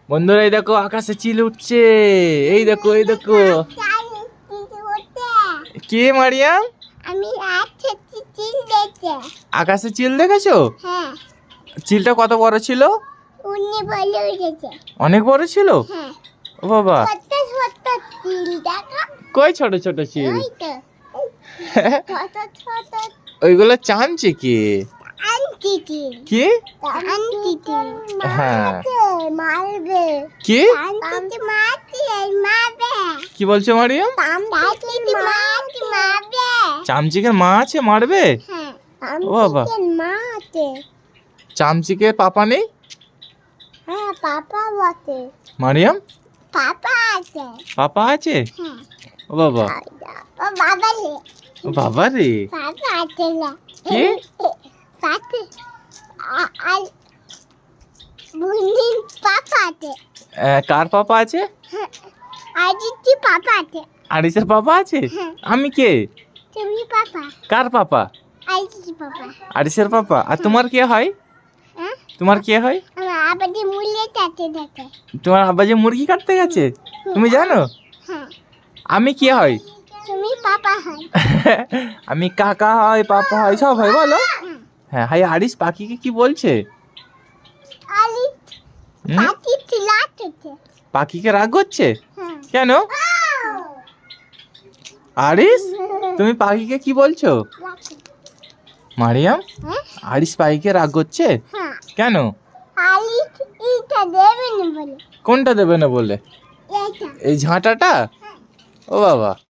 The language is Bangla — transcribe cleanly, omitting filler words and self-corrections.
বন্ধুরা এই দেখো আকাশে চিল উঠছে। এই দেখো এই দেখো। কে মারিয়াম? আমি চিল দেখছি। আকাশে চিল দেখেছো? হ্যাঁ। চিলটা কত বড় ছিল? উনি বলে উঠেছে। অনেক বড় ছিল? হ্যাঁ। ও বাবা, ছোট ছোট চিল দেখো। কই ছোট ছোট চিল? ওই তো ছোট ছোট ওইগুলো চামচিকে। আন্টি চিল। কি? আন্টি চিল। হ্যাঁ। মারবে। কি? আন্টি মারবে। কি বলছো মারিয়াম? আন্টি মারবে। চামচিকের মা আছে, মারবে? হ্যাঁ। ও বাবা। মা আছে। চামচিকের পাপা নেই? হ্যাঁ, পাপা বটে। মারিয়াম পাপা আছে। পাপা আছে? হ্যাঁ। ও বাবা, ও বাবা রে। ও বাবা রে। পাপা আছে না। কি? পাপা আর বুনির পাপা আছে। কার পাপা আছে? আদিতি পাপা আছে। আরিসের পাপা আছে? হ্যাঁ। আমি কে? তুমি পাপা। কার পাপা? আদিতি পাপা। আরিসের পাপা। আর তোমার কে হয়? হ্যাঁ? তোমার কে হয়? আমার আবাদি মুলে কাটে দেখে। তোমার আব্বা যে মুরগি কাটতে গেছে, তুমি জানো? হ্যাঁ। আমি কে হয়? তুমি পাপা হয়। আমি কাকা হয়, পাপা হয়, সব হয় বলো। হ্যাঁ। হ্যাঁ, হাই আরিস পাখিকে কি বলছে? আলি হুম? পাখি চিল্লাচ্ছে। পাখিকে রাগ করছে? হ্যাঁ। কেন? আরিস তুমি পাখিকে কি বলছো? মারিয়াম হ্যাঁ? আরিস পাখিকে রাগ করছে হ্যাঁ। কেন? আলি ইটা দেবে না বলে। কোনটা দেবে না বলে? এইটা। এই ঝাঁটাটা? ও বাবা।